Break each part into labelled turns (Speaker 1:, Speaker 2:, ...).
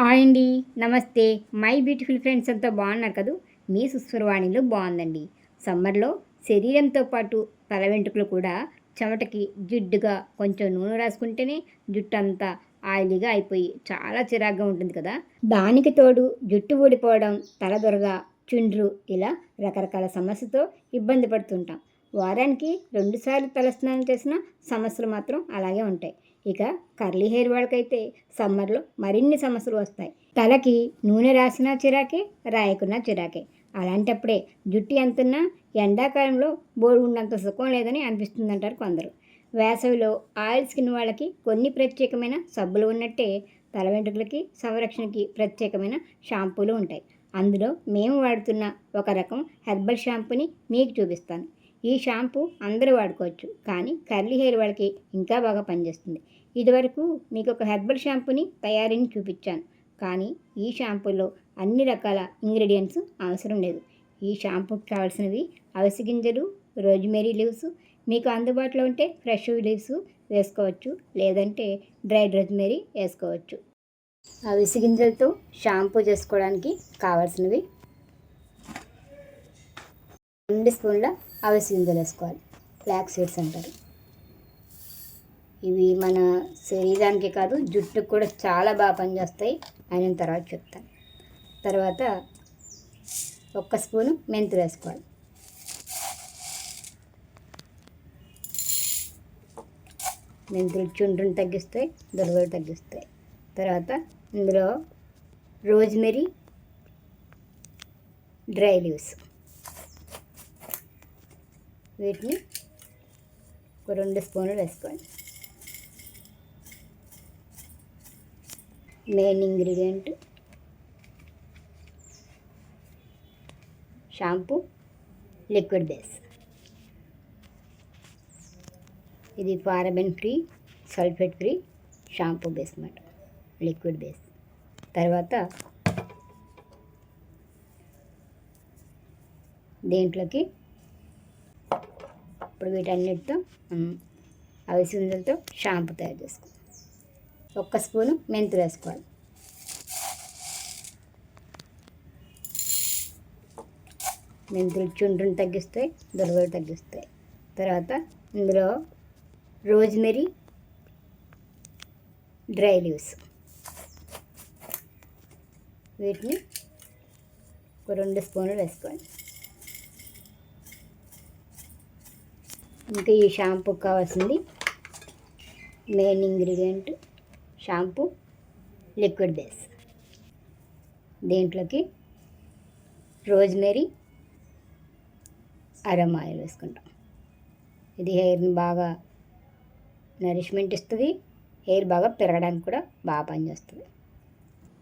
Speaker 1: Hi అండి. నమస్తే. My beautiful friends అంతా బాగున్నారు కదూ. మీ సుస్వరవాణిలో బాగుందండి. సమ్మర్లో శరీరంతో పాటు తల వెంట్రుకలు కూడా చెమటకి జిడ్డుగా కొంచెం నూనె రాసుకుంటేనే జుట్టు అంతా ఆయిలీగా అయిపోయి చాలా చిరాగ్గా ఉంటుంది కదా. దానికి తోడు జుట్టు ఊడిపోవడం, తలదొరగా, చుండ్రు ఇలా రకరకాల సమస్యతో ఇబ్బంది పడుతుంటాం. వారానికి 2 సార్లు తలస్నానం చేసిన సమస్యలు మాత్రం అలాగే ఉంటాయి. ఇక కర్లీ హెయిర్ వాళ్ళకైతే సమ్మర్లో మరిన్ని సమస్యలు వస్తాయి. తలకి నూనె రాసినా చిరాకే, రాయకున్నా చిరాకే. అలాంటప్పుడే జుట్టు ఎంతున్నా ఎండాకాలంలో బోరుగున్నంత సుఖం లేదని అనిపిస్తుందంటారు కొందరు. వేసవిలో ఆయిల్ స్కిన్ వాళ్ళకి కొన్ని ప్రత్యేకమైన సబ్బులు ఉన్నట్టే తల వెంట్రుకలకి సంరక్షణకి ప్రత్యేకమైన షాంపూలు ఉంటాయి. అందులో మేము వాడుతున్న ఒక రకం హెర్బల్ షాంపూని మీకు చూపిస్తాను. ఈ షాంపూ అందరూ వాడుకోవచ్చు, కానీ కర్లీ హెయిర్ వాళ్ళకి ఇంకా బాగా పనిచేస్తుంది. ఇదివరకు మీకు ఒక హెర్బల్ షాంపూని తయారీని చూపించాను, కానీ ఈ షాంపూలో అన్ని రకాల ఇంగ్రీడియంట్స్ అవసరం లేదు. ఈ షాంపూకి కావాల్సినవి అవిసె గింజలు, రోజ్మెరీ లీవ్స్, మీకు అందుబాటులో ఉంటే ఫ్రెష్ లీవ్స్ వేసుకోవచ్చు, లేదంటే డ్రైడ్ రోజ్మెరీ వేసుకోవచ్చు. అవిసె గింజలతో షాంపూ చేసుకోవడానికి కావాల్సినవి 2 స్పూన్ల అవిసె గింజలు వేసుకోవాలి. ఫ్లాక్స్ సీడ్స్ అంటారు. ఇవి మన శరీరానికి కాదు, జుట్టుకు కూడా చాలా బాగా పనిచేస్తాయి. అయిన తర్వాత చెప్తాను. తర్వాత 1 స్పూను మెంతులు వేసుకోవాలి. మెంతులు చుండ్రుని తగ్గిస్తాయి, దురదలు తగ్గిస్తాయి. తర్వాత ఇందులో రోజ్మెరీ డ్రై లీవ్స్, వీటిని ఒక 2 స్పూన్లు వేసుకోవాలి. Main ingredient shampoo liquid base. ఇది paraben free, sulphate free shampoo base అన్నమాట, లిక్విడ్ బేస్. తర్వాత దీంట్లోకి ఇప్పుడు వీటన్నిటితో అవిసె గింజలతో షాంపూ తయారు చేసుకోవాలి. 1 స్పూను మెంతులు వేసుకోవాలి. మెంతులు చుండ్రుని తగ్గిస్తాయి, దురదలు తగ్గిస్తాయి. తర్వాత ఇందులో రోజ్మెరీ డ్రై లీవ్స్, వీటిని ఒక 2 స్పూన్లు వేసుకోవాలి. ఇంకా ఈ షాంపూకి కావాల్సింది main ingredient shampoo liquid base. దీంట్లోకి రోజ్మెరీ అరోమా ఆయిల్ వేసుకుంటాం. ఇది హెయిర్ని బాగా నరిష్మెంట్ ఇస్తుంది, హెయిర్ బాగా పెరగడానికి కూడా బాగా పనిచేస్తుంది.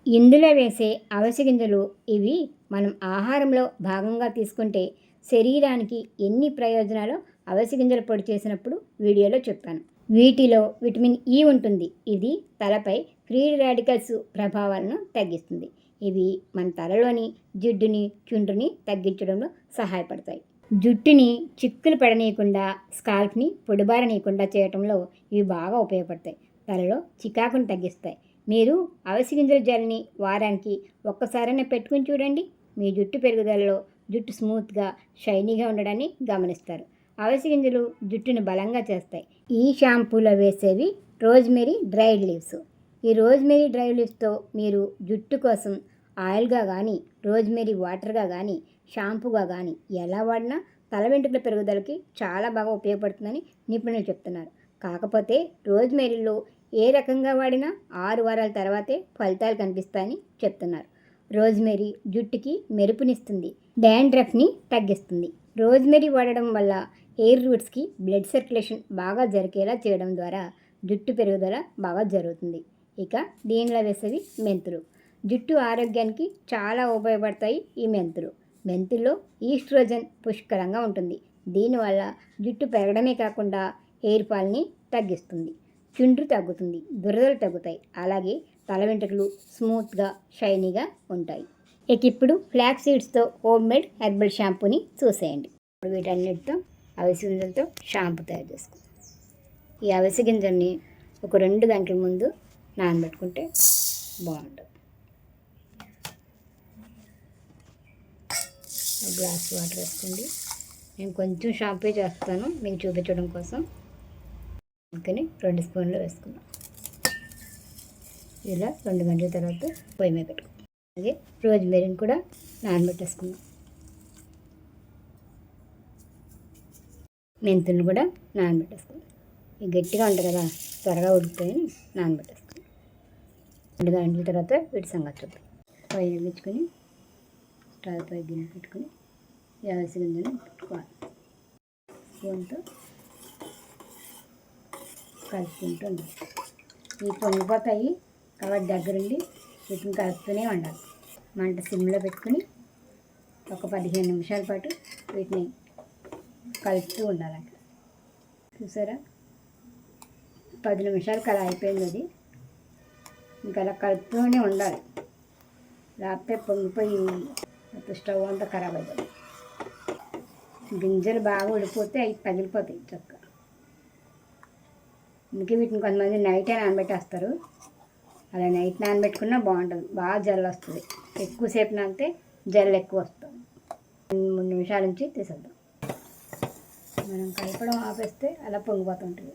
Speaker 1: ఇందులో వేసే అవిసె గింజలు ఇవి మనం ఆహారంలో భాగంగా తీసుకుంటే శరీరానికి ఎన్ని ప్రయోజనాలు అవిసె గింజల పొడి చేసినప్పుడు వీడియోలో చెప్పాను. వీటిలో విటమిన్ ఈ ఉంటుంది. ఇది తలపై ఫ్రీ రాడికల్స్ ప్రభావాలను తగ్గిస్తుంది. ఇవి మన తలలోని జిడ్డుని, చుండ్రుని తగ్గించడంలో సహాయపడతాయి. జుట్టుని చిక్కులు పడనీయకుండా, స్కాల్ప్ని పొడిబారనీయకుండా చేయడంలో ఇవి బాగా ఉపయోగపడతాయి. తలలో చికాకును తగ్గిస్తాయి. మీరు అవిసె గింజల జెల్ని వారానికి ఒక్కసారైనా పెట్టుకుని చూడండి. మీ జుట్టు పెరుగుదలలో జుట్టు స్మూత్గా, షైనీగా ఉండడాన్ని గమనిస్తారు. అవిసె గింజలు జుట్టుని బలంగా చేస్తాయి. ఈ షాంపూలో వేసేవి రోజ్మెరీ డ్రైడ్ లీవ్స్. ఈ రోజ్మెరీ డ్రై లీవ్స్తో మీరు జుట్టు కోసం ఆయిల్గా కానీ, రోజ్మెరీ వాటర్గా కానీ, షాంపూగా కానీ ఎలా వాడినా తల వెంట్రుకల పెరుగుదలకి చాలా బాగా ఉపయోగపడుతుందని నిపుణులు చెప్తున్నారు. కాకపోతే రోజ్మెరీలో ఏ రకంగా వాడినా 6 వారాల తర్వాతే ఫలితాలు కనిపిస్తాయని చెప్తున్నారు. రోజ్మెరీ జుట్టుకి మెరుపునిస్తుంది, డాండ్రఫ్ని తగ్గిస్తుంది. రోజ్మెరీ వాడడం వల్ల హెయిర్ రూట్స్కి బ్లడ్ సర్క్యులేషన్ బాగా జరిగేలా చేయడం ద్వారా జుట్టు పెరుగుదల బాగా జరుగుతుంది. ఇక దీనిలో వేసేవి మెంతులు. జుట్టు ఆరోగ్యానికి చాలా ఉపయోగపడతాయి ఈ మెంతులు. మెంతుల్లో ఈస్ట్రోజన్ పుష్కలంగా ఉంటుంది. దీనివల్ల జుట్టు పెరగడమే కాకుండా హెయిర్ ఫాల్ని తగ్గిస్తుంది, చుండ్రు తగ్గుతుంది, దురదలు తగ్గుతాయి. అలాగే తల వెంట్రుకలు స్మూత్గా, షైనీగా ఉంటాయి. ఇక ఇప్పుడు ఫ్లాక్స్ సీడ్స్తో హోమ్ మేడ్ హెర్బల్ షాంపూని చూసేయండి. ఇప్పుడు వీటన్నిటితో అవిసె గింజలతో షాంపూ తయారు చేసుకోండి. ఈ అవిసె గింజల్ని ఒక 2 గంటల ముందు నానబెట్టుకుంటే బాగుంటుంది. ఒక గ్లాస్ వాటర్ వేసుకోండి. నేను కొంచెం షాంపూ చేస్తాను మీకు చూపించడం కోసం, అందుకని 2 స్పూన్లు వేసుకున్నాం. ఇలా 2 గంటల తర్వాత పొయ్యి మీద పెట్టుకున్నాం. అలాగే రోజ్మెరీని కూడా నానబెట్టేసుకున్నాం. మెంతులను కూడా నానబెట్టేసుకున్నాం. ఇవి గట్టిగా ఉంటుంది కదా, త్వరగా ఉడికిపోయి నానబెట్టేసుకున్నాం. 2 గంటల తర్వాత వీటి సంగతి చూద్దాం. పొయ్యి వెలిగించుకొని స్టవ్ పై గిన్నె పెట్టుకొని అవిసె గింజను పెట్టుకోవాలి. స్పూన్తో కలుపుకుంటూ ఉండాలి. ఇవి పొంగిపోతాయి కాబట్టి దగ్గరుండి వీటిని కలుపుతూనే ఉండాలి. మంట సిమ్లో పెట్టుకుని ఒక 15 నిమిషాల పాటు వీటిని కలుపుతూ ఉండాలి. చూసారా, 10 నిమిషాలకు అలా అయిపోయింది. అది ఇంకా అలా కలుపుతూనే ఉండాలి, లేకపోతే పొంగిపోయి స్టవ్ అంతా ఖరాబ్ అవుతుంది. గింజలు బాగా ఉడిపోతే అవి పగిలిపోతాయి చక్క. అందుకే వీటిని కొంతమంది నైటే నానబెట్టేస్తారు. అలా నైట్ నానబెట్టుకున్నా బాగుంటుంది, బాగా జల్లు వస్తుంది. ఎక్కువసేపు నానితే జల్లు ఎక్కువ వస్తుంది. 3 నిమిషాల నుంచి తీసేద్దాం. మనం కలపడం ఆపేస్తే అలా పొంగిపోతుంటుంది.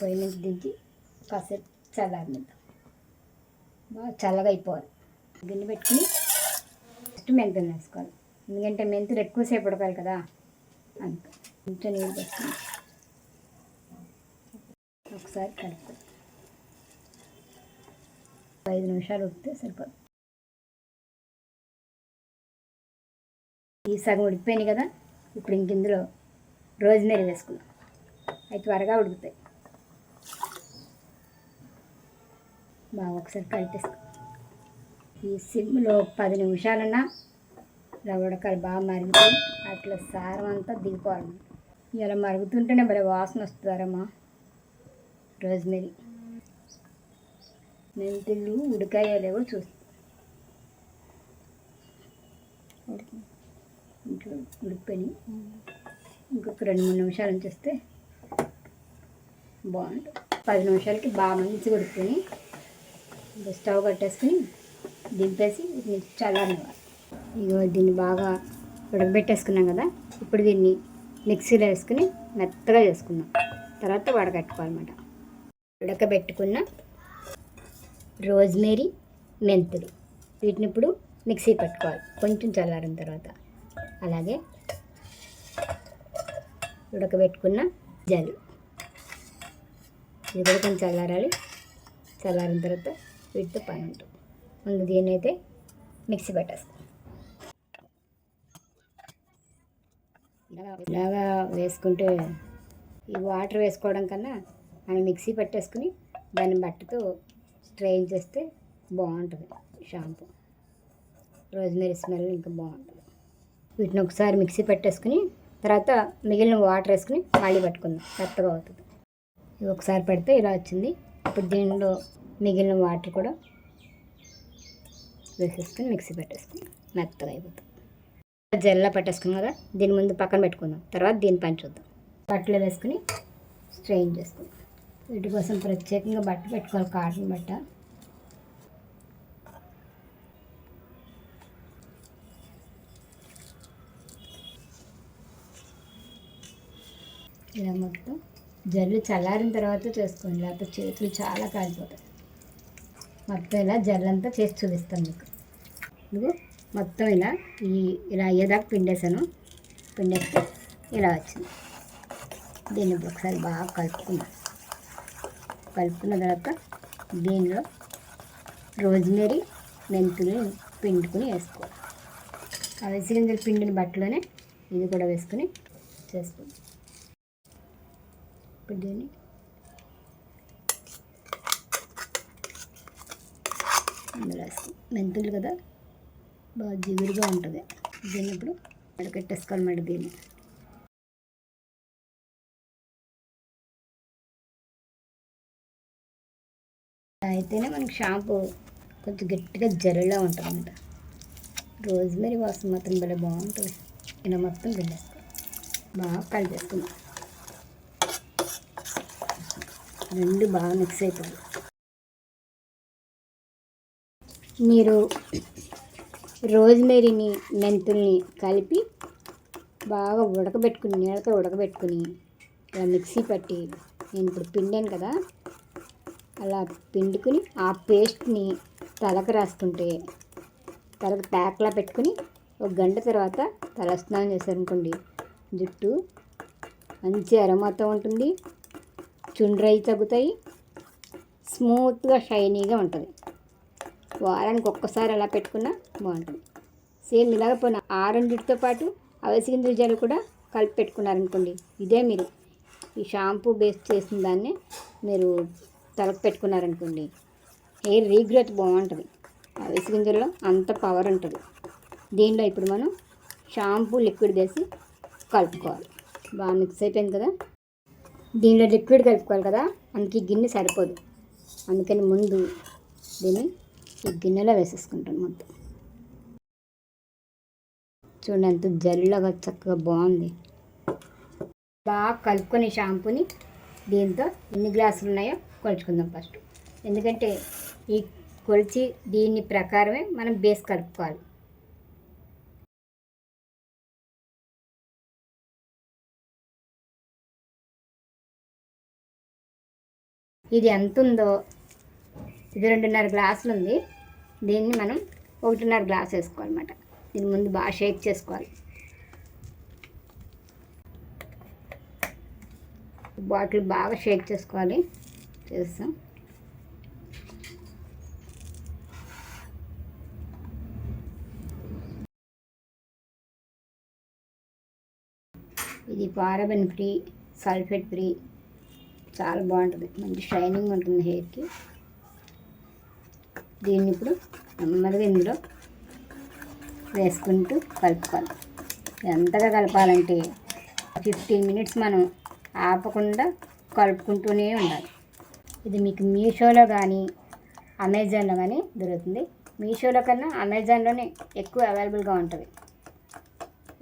Speaker 1: పొయ్యి నుంచి దించి కాసేపు చల్లారనిద్దాం. బాగా చల్లగా అయిపోవాలి. గిన్నె పెట్టుకుని ఫస్ట్ మెంతులు వేసుకోవాలి, ఎందుకంటే మెంతులు ఎక్కువసేపు ఉడకాలి కదా, అంత కొంచెం నీళ్ళు పెట్టుకుని ఒకసారి కలుపుతాం. 5 నిమిషాలు ఉడికితే సరిపోతుంది. ఈ సగం ఉడికిపోయినాయి కదా, ఇప్పుడు ఇంక ఇందులో రోజ్మెరీ వేసుకున్నాం. అవి త్వరగా ఉడుకుతాయి. బాగా ఒకసారి కలిపేసుకో. ఈ సిమ్లో 10 నిమిషాలన్నా ఇలా ఉడకాలి. బాగా మరిగిపోయి అట్లా సారం అంతా దిగిపోవాలి. ఇలా మరుగుతుంటేనే భలే వాసన వస్తుందమ్మా. రోజ్మెరీ మెంతులు ఉడికాయో లేవో చూస్తాం. ఇంట్లో ఉడికిపోయి ఇంకొక 2-3 నిమిషాలు ఉంచేస్తే బాగుంటుంది. 10 నిమిషాలకి బాగా మంచిగా ఉడుకుని స్టవ్ కట్టేసుకుని దింపేసి వీటిని చల్లారనివ్వాలి. ఇగో దీన్ని బాగా ఉడకబెట్టేసుకున్నాం కదా, ఇప్పుడు దీన్ని మిక్సీలో వేసుకుని మెత్తగా చేసుకున్నాం. తర్వాత వడకట్టుకోవాలన్నమాట. ఉడకబెట్టుకున్న రోజ్మెరీ, మెంతులు వీటిని ఇప్పుడు మిక్సీ పెట్టుకోవాలి కొంచెం చల్లారిన తర్వాత. అలాగే ఉడకబెట్టుకున్న జల్లు, ఇది కూడా కొంచెం చల్లారాలి. చల్లారిన తర్వాత వీటితో పని ఉంటుంది. ముందు దీన్ని అయితే మిక్సీ పెట్టేస్తాం. ఇలాగా వేసుకుంటే ఈ వాటర్ వేసుకోవడం కన్నా మనం మిక్సీ పెట్టేసుకుని దాన్ని బట్టతో స్ట్రెయిన్ చేస్తే బాగుంటుంది. షాంపూ రోజ్మెరీ స్మెల్ ఇంకా బాగుంటుంది. వీటిని ఒకసారి మిక్సీ పెట్టేసుకుని తర్వాత మిగిలిన వాటర్ వేసుకుని మళ్ళీ పట్టుకుందాం, మెత్తగా అవుతుంది. ఇది ఒకసారి పెడితే ఇలా వచ్చింది. ఇప్పుడు దీనిలో మిగిలిన వాటర్ కూడా వేసేసుకుని మిక్సీ పెట్టేసుకుని మెత్తగా అయిపోతుంది. జెల్లా పెట్టేసుకున్నాం కదా, దీని ముందు పక్కన పెట్టుకుందాం. తర్వాత దీని పని చూద్దాం. బట్టలు వేసుకుని స్ట్రెయిన్ చేసుకుందాం. వీటి కోసం ప్రత్యేకంగా బట్ట పెట్టుకోవాలి, కాటన్ బట్ట. ఇలా మొత్తం జల్లు చల్లారిన తర్వాత చేసుకోండి, లేకపోతే చేతులు చాలా కాలిపోతాయి. మొత్తం ఇలా జల్లంతా చేసి చూపిస్తాను మీకు. ఇదిగో మొత్తం ఇలా అయ్యేదాకా పిండేసాను. పిండేస్తే ఇలా వచ్చింది. దీన్ని ఇప్పుడు ఒకసారి బాగా కలుపుకున్న తర్వాత దీనిలో రోజ్మెరీ, మెంతులు పిండుకుని వేసుకోవాలి. అవిసె గింజలు పిండిన బట్టలోనే ఇది కూడా వేసుకుని చేసుకోండి. ఇప్పుడు దీన్ని అందులో వేస్తాం. మెంతులు కదా బాగా జిగురుగా ఉంటుంది. దీన్ని ఇప్పుడు వడకట్టేసుకోవాలన్నమాట. దీన్ని అయితేనే మనకి షాంపూ కొంచెం గట్టిగా జల్లులా ఉంటుంది అన్నమాట. రోజ్మెరీ వాసన మాత్రం భలే బాగుంటుంది. ఇలా మొత్తం పిండేసుకోవాలి, బాగా కలిపేసుకుందాం. రెండు బాగా మిక్స్ అయిపోయి మీరు రోజ్మెరీని మెంతుల్ని కలిపి బాగా ఉడకబెట్టుకుని నీళ్ళతో ఉడకబెట్టుకుని ఇలా మిక్సీ పట్టి, నేను ఇప్పుడు పిండాను కదా అలా పిండుకుని ఆ పేస్ట్ని తలకు రాసుకుంటే తలకు ప్యాక్లా పెట్టుకుని ఒక గంట తర్వాత తలస్నానం చేశారనుకోండి, జుట్టు మంచి అరమాతో ఉంటుంది, చుండ్రయి తగ్గుతాయి, స్మూత్గా షైనీగా ఉంటుంది. వారానికి ఒక్కసారి అలా పెట్టుకున్నా బాగుంటుంది. సేమ్ ఇలాగ పోయిన ఆరెంజితో పాటు అవిసె గింజల జెల్ కూడా కలిపి పెట్టుకున్నారనుకోండి, ఇదే మీరు ఈ షాంపూ బేస్ చేసిన దాన్ని మీరు తలకు పెట్టుకున్నారనుకోండి, హెయిర్ రీగ్రోత్ బాగుంటుంది. అవిసె గింజల్లో అంత పవర్ ఉంటుంది. దీనిలో ఇప్పుడు మనం షాంపూ లిక్విడ్ వేసి కలుపుకోవాలి. బాగా మిక్స్ అయిపోయింది కదా, దీనిలో లిక్విడ్ కలుపుకోవాలి కదా, అందుకే గిన్నె సరిపోదు. అందుకని ముందు దీన్ని ఈ గిన్నెలో వేసేసుకుంటాను మొత్తం. చూడండి ఎంత జల్లుగా చక్కగా బాగుంది. బాగా కలుపుకొని షాంపూని దీంతో ఎన్ని గ్లాసులు ఉన్నాయో కొలుచుకుందాం ఫస్ట్. ఎందుకంటే ఈ కొలిచి దీని ప్రకారమే మనం బేస్ కలుపుకోవాలి. ఇది ఎంత ఉందో, ఇది 2.5 గ్లాసులు ఉంది. దీన్ని మనం 1.5 గ్లాస్ వేసుకోవాలన్నమాట. దీని ముందు బాగా షేక్ చేసుకోవాలి. బాటిల్ బాగా షేక్ చేసుకోవాలి. చేస్తాం. ఇది పారాబెన్ ఫ్రీ, సల్ఫేట్ ఫ్రీ, చాలా బాగుంటుంది. మంచి షైనింగ్ ఉంటుంది హెయిర్కి. దీన్ని ఇప్పుడు నెమ్మదిగా ఇందులో వేసుకుంటూ కలుపుకోవాలి. ఎంతగా కలపాలంటే 15 మినిట్స్ మనం ఆపకుండా కలుపుకుంటూనే ఉండాలి. ఇది మీకు మీషోలో కానీ అమెజాన్లో కానీ దొరుకుతుంది. మీషోలో కన్నా అమెజాన్లోనే ఎక్కువ అవైలబుల్గా ఉంటుంది.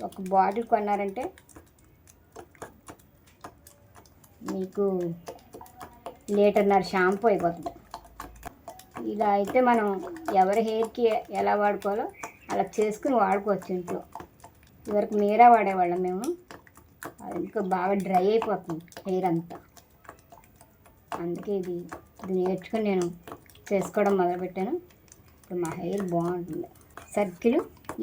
Speaker 1: ఒక బాటిల్ కొన్నారంటే మీకు 1.5 లీటర్ షాంపూ అయిపోతుంది. ఇలా అయితే మనం ఎవరి హెయిర్కి ఎలా వాడుకోవాలో అలా చేసుకుని వాడుకోవచ్చు ఇంట్లో. ఇవరకు మీరా వాడేవాళ్ళం మేము. అది ఇంకా బాగా డ్రై అయిపోతుంది హెయిర్ అంతా. అందుకే ఇది నేర్చుకుని నేను చేసుకోవడం మొదలుపెట్టాను. ఇప్పుడు మా హెయిర్ బాగుంటుంది. సర్కిల్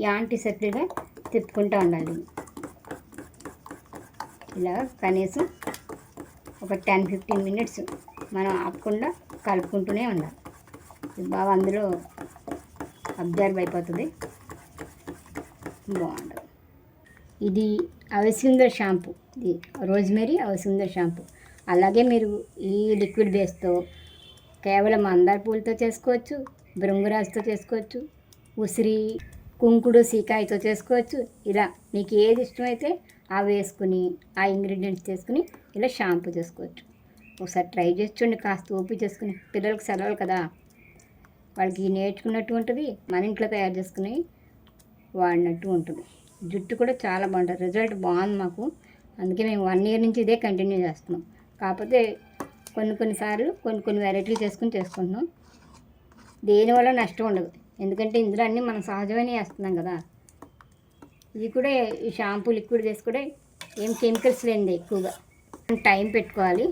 Speaker 1: యాంటీ సర్కిల్గా తిప్పుకుంటూ ఉండాలి. ఇలా కనీసం ఒక 10-15 మినిట్స్ మనం ఆపకుండా కలుపుకుంటూనే ఉండాలి. ఇది బాగా అందులో అబ్జర్వ్ అయిపోతుంది. బాగుంటుంది. ఇది అవిసె గింజల షాంపూ, ఇది రోజ్మెరీ అవిసె గింజల షాంపూ. అలాగే మీరు ఈ లిక్విడ్ బేస్తో కేవలం మందార పూలతో చేసుకోవచ్చు, భృంగరాజుతో చేసుకోవచ్చు, ఉసిరి, కుంకుడు, సీకాయతో చేసుకోవచ్చు. ఇలా మీకు ఏది ఇష్టమైతే అవి వేసుకుని ఆ ఇంగ్రీడియంట్స్ చేసుకుని ఇలా షాంపూ చేసుకోవచ్చు. ఒకసారి ట్రై చేసి చూడండి. కాస్త ఓపిక చేసుకుని, పిల్లలకు సెలవులు కదా, వాళ్ళకి నేర్చుకున్నట్టు ఉంటుంది, మన ఇంట్లో తయారు చేసుకుని వాడినట్టు ఉంటుంది. జుట్టు కూడా చాలా బాగుంటుంది. రిజల్ట్ బాగుంది మాకు. అందుకే మేము 1 ఇయర్ నుంచి ఇదే కంటిన్యూ చేస్తున్నాం. కాకపోతే కొన్నిసార్లు కొన్ని వెరైటీలు చేసుకుంటున్నాం. దేనివల్ల నష్టం ఉండదు. ఎందుకంటే ఇందులో అన్నీ మనం సహజమైన వేస్తున్నాం కదా. ఇది కూడా ఈ షాంపూ లిక్విడ్ వేసి కూడా ఏం కెమికల్స్ లేనిది. ఎక్కువగా టైం పెట్టుకోవాలి.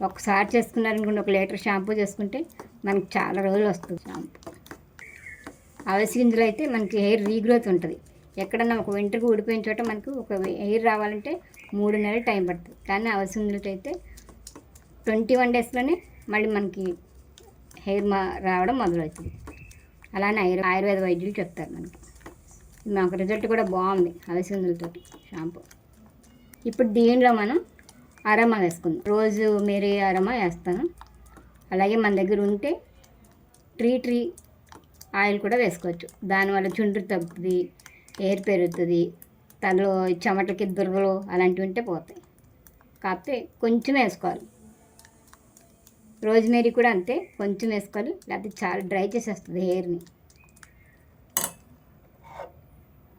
Speaker 1: ఒకసారి చేసుకున్నారనుకోండి, 1 లీటర్ షాంపూ చేసుకుంటే మనకి చాలా రోజులు వస్తుంది షాంపూ. అవిసె గింజలు అయితే మనకి హెయిర్ రీగ్రోత్ ఉంటుంది. ఎక్కడన్నా ఒక వెంట్రుక ఊడిపోయిన చోట మనకు ఒక హెయిర్ రావాలంటే 3 నెలలు టైం పడుతుంది. కానీ అవిసె గింజలతో అయితే 21 డేస్లోనే మళ్ళీ మనకి హెయిర్ రావడం మొదలవుతుంది. అలానే ఆయుర్వేద వైద్యులు చెప్తారు మనకి. మాకు రిజల్ట్ కూడా బాగుంది అవిసె గింజలతో షాంపూ. ఇప్పుడు దీనిలో మనం అరమా వేసుకుందాం. రోజు మేరీ అరమా వేస్తాను. అలాగే మన దగ్గర ఉంటే ట్రీ ఆయిల్ కూడా వేసుకోవచ్చు. దానివల్ల చుండ్రు తగ్గుతుంది, హెయిర్ పెరుగుతుంది, తనలో చెమటకి దుర్గలు అలాంటివి ఉంటే పోతాయి. కాకపోతే కొంచెం వేసుకోవాలి. రోజ్మేరీ కూడా అంతే, కొంచెం వేసుకోవాలి, లేకపోతే చాలా డ్రై చేసేస్తుంది హెయిర్ని.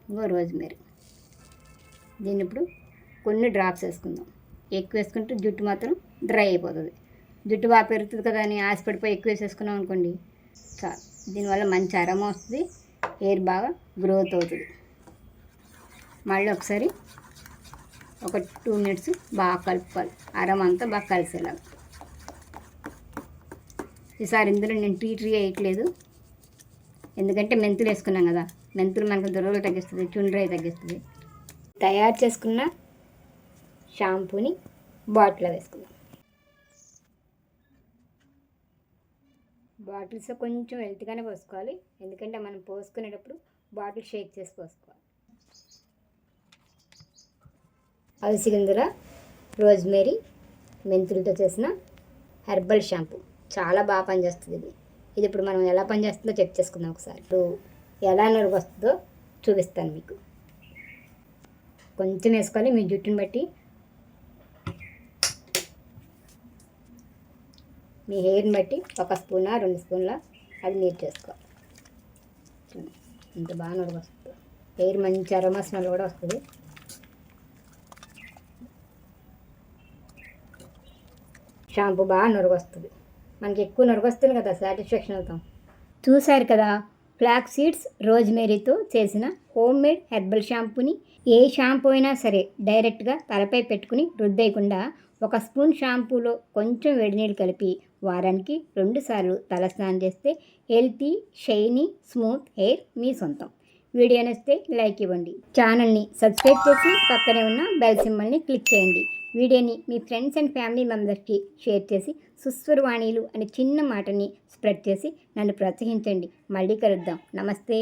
Speaker 1: ఇంకో రోజ్మేరీ. దీన్ని ఇప్పుడు కొన్ని డ్రాప్స్ వేసుకుందాం. ఎక్కువ వేసుకుంటే జుట్టు మాత్రం డ్రై అయిపోతుంది. జుట్టు బాగా పెరుగుతుంది కదా అని ఆశపడిపోయి ఎక్కువ వేసేసుకున్నాం అనుకోండి, చాలు. దీనివల్ల మంచి అరోమా వస్తుంది, హెయిర్ బాగా గ్రోత్ అవుతుంది. మళ్ళీ ఒకసారి ఒక 2 మినిట్స్ బాగా కలుపుకోవాలి, అరోమా అంతా బాగా కలిసేలాగా. ఈసారి ఇందులో నేను టీ ట్రీ వేయట్లేదు, ఎందుకంటే మెంతులు వేసుకున్నాం కదా. మెంతులు మనకు దురదలు తగ్గిస్తుంది, చుండ్రై తగ్గిస్తుంది. తయారు చేసుకున్న షాంపూని బాటిల్లో వేసుకుందాం. బాటిల్స్ కొంచెం వెల్తిగానే పోసుకోవాలి, ఎందుకంటే మనం పోసుకునేటప్పుడు బాటిల్ షేక్ చేసి పోసుకోవాలి. అవిసి గింజల రోజ్మేరీ మెంతులతో చేసిన హెర్బల్ షాంపూ చాలా బాగా పనిచేస్తుంది. ఇది ఇప్పుడు మనం ఎలా పనిచేస్తుందో చెక్ చేసుకుందాం ఒకసారి. ఇప్పుడు ఎలా నలుగు వస్తుందో చూపిస్తాను మీకు. కొంచెం వేసుకోవాలి, మీ జుట్టుని బట్టి, మీ హెయిర్ని బట్టి 1 స్పూన్ 2 స్పూన్ల అది నీరు చేసుకోవాలి. ఇంత బాగా నలుగు వస్తుంది, హెయిర్ మంచి అరోమా స్మెల్ కూడా వస్తుంది. షాంపూ బాగా నలుగు వస్తుంది, మనకి ఎక్కువ నలుగు వస్తుంది కదా, సాటిస్ఫాక్షన్ అవుతాం. చూశారు కదా, ఫ్లాక్ సీడ్స్ రోజ్మేరీతో చేసిన హోమ్ మేడ్ హెర్బల్ షాంపూని. ఏ షాంపూ అయినా సరే డైరెక్ట్గా తలపై పెట్టుకుని రుద్దేయకుండా 1 స్పూన్ షాంపూలో కొంచెం వేడి నీళ్ళు కలిపి వారానికి 2 సార్లు తల స్నానం చేస్తే హెల్తీ, షైనీ, స్మూత్ హెయిర్ మీ సొంతం. వీడియో నచ్చితే లైక్ ఇవ్వండి, ఛానల్ని సబ్స్క్రైబ్ చేసి పక్కనే ఉన్న బెల్ సింబల్ని క్లిక్ చేయండి. వీడియోని మీ ఫ్రెండ్స్ అండ్ ఫ్యామిలీ మెంబర్స్కి షేర్ చేసి సుస్వరవాణిలు అనే చిన్న మాటని స్ప్రెడ్ చేసి నన్ను ప్రోత్సహించండి. మళ్ళీ కలుద్దాం. నమస్తే.